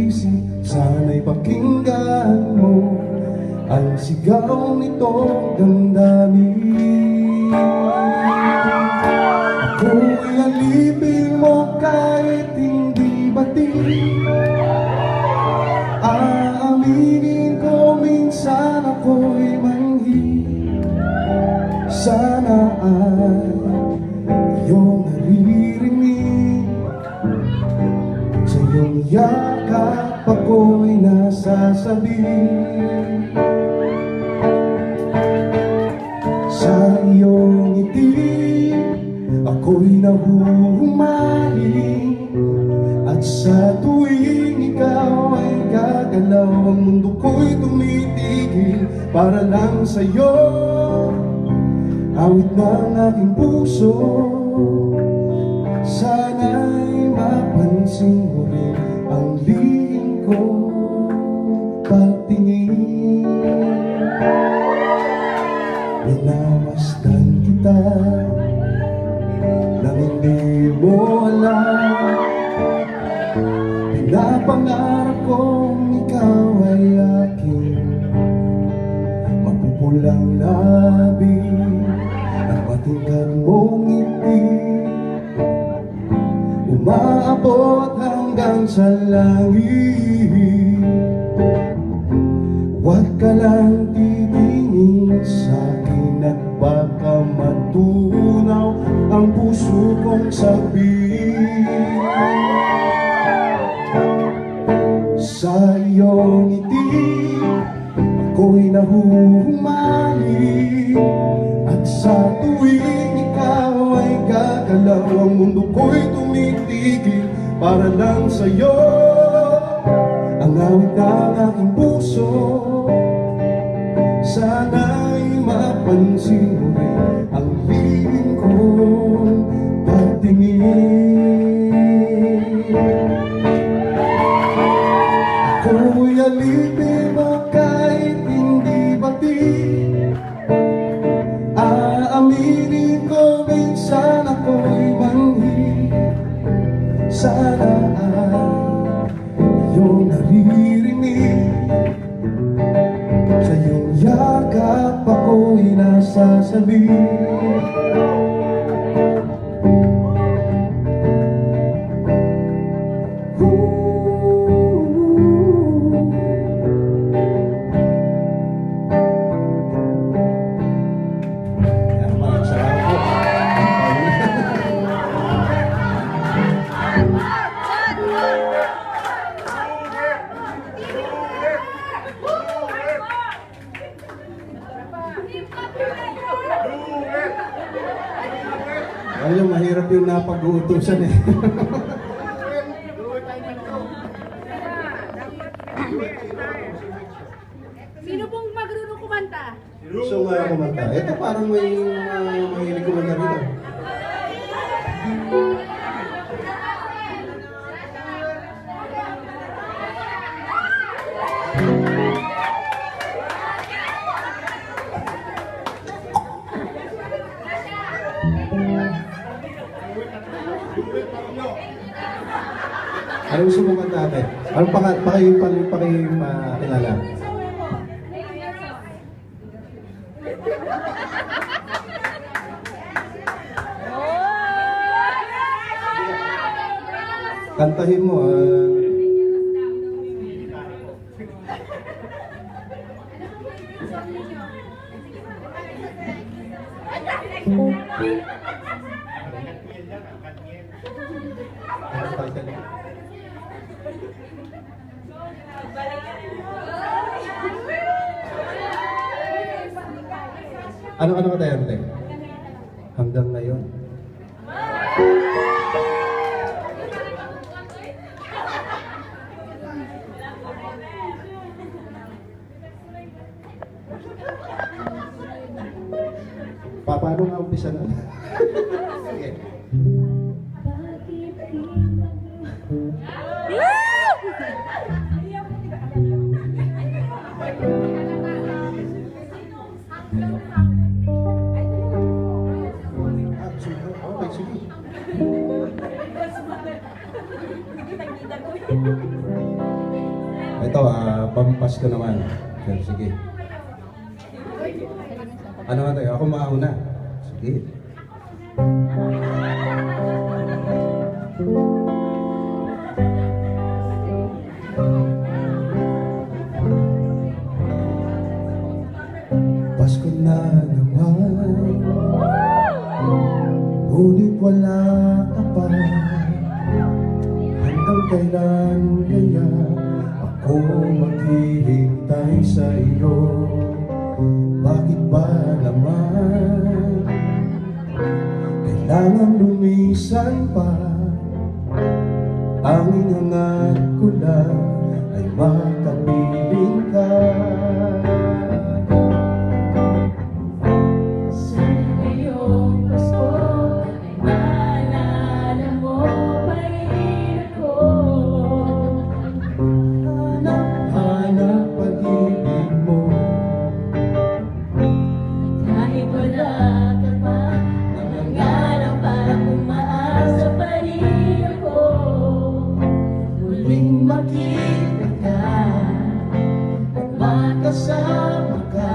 pagising, sana'y pakinggan mo ang sigaw nitong damdamin. Ako'y alipin mo kahit hindi batin. Aaminin ko minsan ako'y manghi. Sana ay iyong naririnig. Sa iyong yakap ako'y nasasabi. Sa iyong ngiti ako'y nahuhumaling. At sa tuwing ikaw ay gagalaw, ang mundo ko'y tumitigil para lang sa'yo. Awit ng aking puso, sana'y mapansin mo rin ang lihim ko pagtingin. Minamasdan kita nang hindi mo alam. Pinapangarap kong ikaw ay aking mapupulang labi at matingkad mong ngiti, umaabot hanggang sa langit. Huwag ka lang titingin sa'kin at baka matunaw ang puso kong sabihin. Sa iyong ngiti ako'y nahuhumaling. At sa tuwing ikaw ay gagalaw, ang mundo ko'y tumitigil para lang sa'yo. Ang awit ng aking puso, sana'y mapansin mo rin ang lihim kong pagtingin. Ako'y alipin mo kahit hindi batin. Aaminin ko minsan ako'y manghi. Sana ay iyong naririnig. Sa iyong yakap ako'y nasasabi. Alam, mahirap yung napag-uutusan eh. Sino pong marunong kumanta? So nga kumanta. Ito parang may mahilig kumanta rito. Ano gusto mo kanta ate? Anong pakilala? Kantahin mo Ano ka tayo, ate? Hanggang ngayon. Paano nga umpisa na? Sige. Okay, sige. Ito, pampas ko naman. Okay, sige. Ano nga tayo? Ako mauna. Sige. Pasko na naman, ngunit wala ka pa. Hanggang kailan kaya ako maghihintay sa iyo? Bakit ba naman kailangan lumisan pa? Tanging hangat ko lang ay makapiling ka. Sana ngayong Pasko ay maalala mo pa rin ako. Hanap pag-ibig mo, Kahit wala ka pa, nangangarap para umaasa pa rin ako. Muling makita ka at makasama ka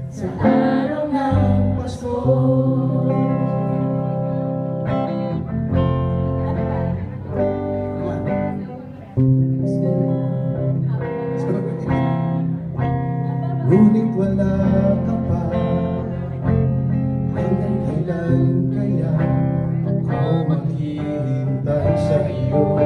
sa araw ng Pasko. ngunit wala ka pa. Hanggang kailan kaya ako maghihintay sa iyo?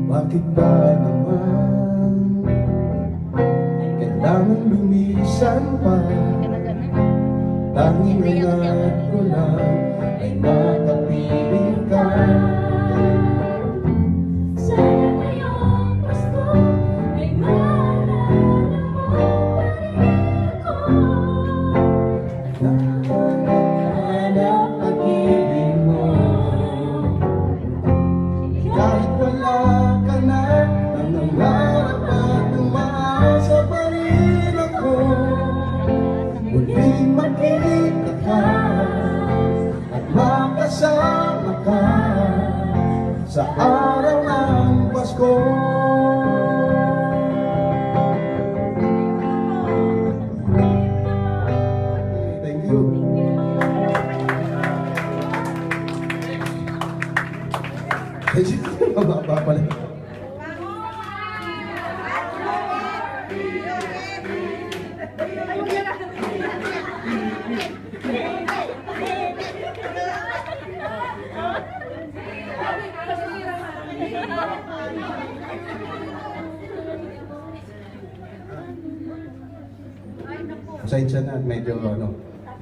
Bakit ba naman kailangan lumisan pa? Tanging hangat ko lang ay makapiling ka. Sana ngayong Pasko ay maalala mo pa rin ako. Hanap pag-ibig mo, kahit wala ka na, nangangarap at umaasa pa rin ako. Muling makita ka at makasama ka sa araw ng Pasko. Thank you. Mababa pala. Pasensya na, medyo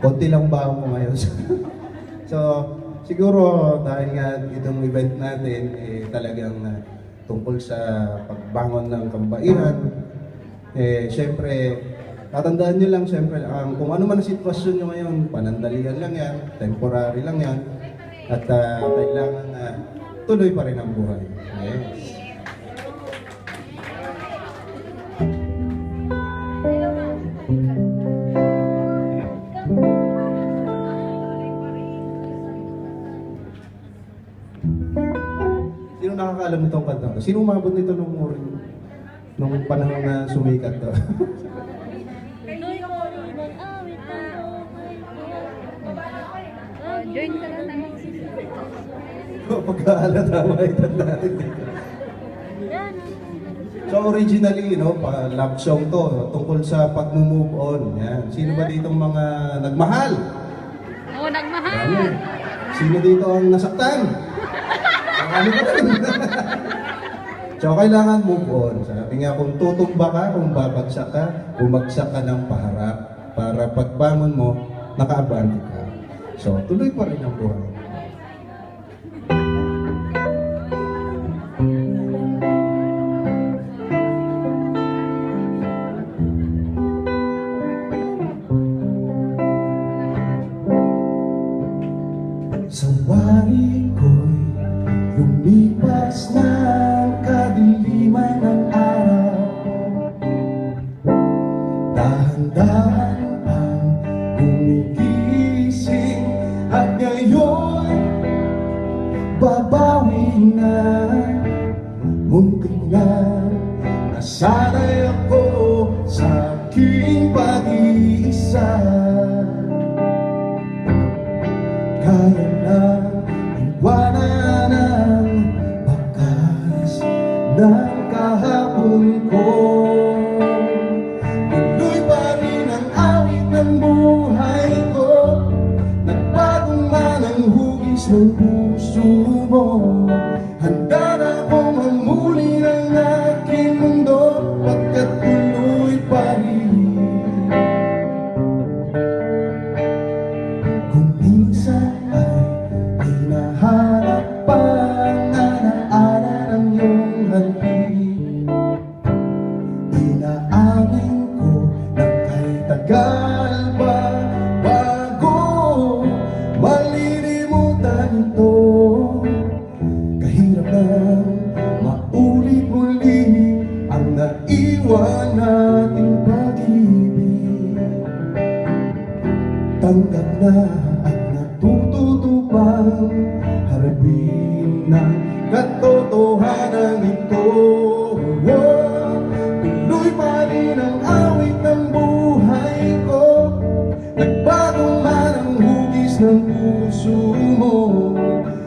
konti lang ba ako ngayon. So, siguro dahil nga itong event natin talagang tungkol sa pagbangon ng kabaihan, syempre, tatandaan nyo lang, syempre, kung ano man ang sitwasyon nyo ngayon, panandalian lang yan, temporary lang yan, at kailangan tuloy pa rin ang buhay. Yes. Sino nakakaalam nitong kanta? Sino umabot nito nung panahon na sumikat to? Join ka lang naman. Pagkaalata, makita natin dito. So originally, love song to, tungkol sa pag-move on. Yan. Sino ba dito mga nagmahal? Oo, nagmahal. Yan. Sino dito ang nasaktan? Ano ba rin? So kailangan move on. Sabi nga, kung tutumba ka, kung babagsak ka, bumagsak ka ng paharap para pagbangon mo, nakaabante ka. So tuloy pa rin ang buhay. Sa wari ko'y lumipas na ang kadiliman ng araw. Dahan-dahan ang gumigising at ngayon babawi na, muntik na nasanay ako sa aking pag-iisa. Kaya na iwanan ang bakas ng kahapon ko. Tuloy pa rin ang awit ng buhay ko. Nagbagong man ang hugis ng puso mo. Handa na akong hamuli ng aking mundo, pagkat tuloy pa rin. Kung minsan ay hinahanap pa ang alaala ng iyong halik, inaamin ko na kay tagal ba bago malilimutan ito. Kahirap lang maulit-uli ang naiwan nating pag-ibig. Tanggap na at natututo pang harapin ng katotohanan ito. Tuloy pa rin ang awit ng buhay ko. Nagbago man ang hugis ng puso mo.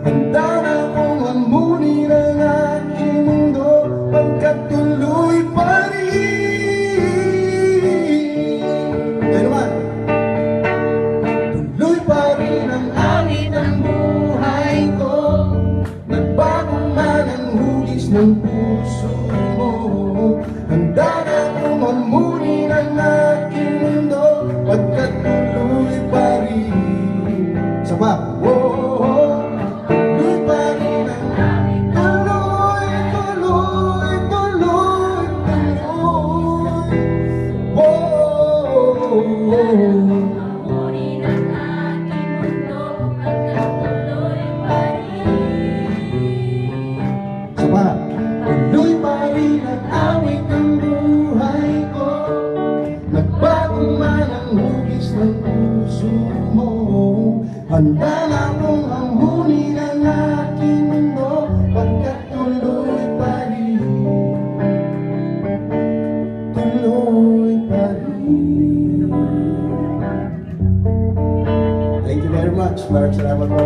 Handa na akong hamuni ng aking mundo, pagkat tuloy pa rin. Kaya naman, tuloy pa rin ang awit ng buhay ko. Nagbago man ang hugis ng puso mo. Handa na akong hamuni ng aking mundo, pagkat tuloy pa rin. Sama, tuloy pa rin ang tuloy, tuloy, tuloy, tuloy. Hamuni ng aking mundo, pagkat tuloy pa rin. Sama, tuloy pa rin ang awit ng buhay ko. Nagbago man ang hugis ng puso mo. Handa na akong hamuni ng aking mundo, pagkat tuloy pa rin. Tuloy pa rin. Thank you very much. Maraming salamat po.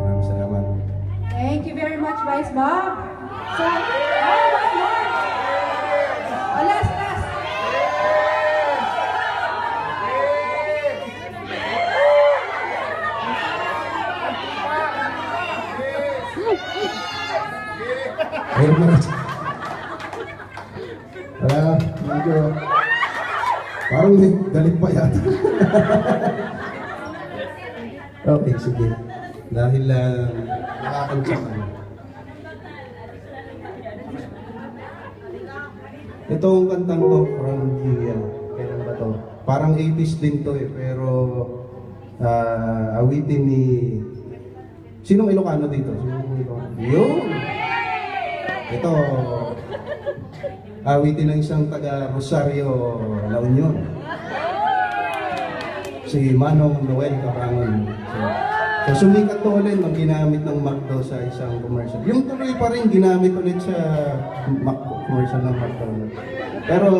Maraming salamat. Thank you very much, Vice Bob. So, one more. Last. Ayun na. Medyo parang may galit pa yata. Okay, sige. Dahil nakakantsak ano. Itong kantang to, Frankie, kailan ba to? Parang 80s din to eh, pero awitin ni... Sinong Ilocano dito? Sinong Ilocano? Yun! Ito, awitin ng isang taga Rosario, La Union. Si Manong Noel Cabangon. So sumikat to ulit nang ginamit ng McDo sa isang commercial. Yung tuloy pa rin ginamit ulit sa commercial ng McDonald's. Pero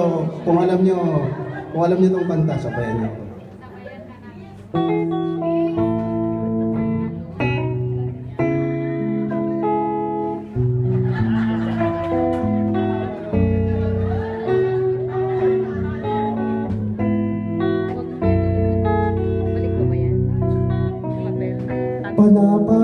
kung alam nyo itong kanta, sabayan nyo ako. Balik ko ba yan? Papel. Panapa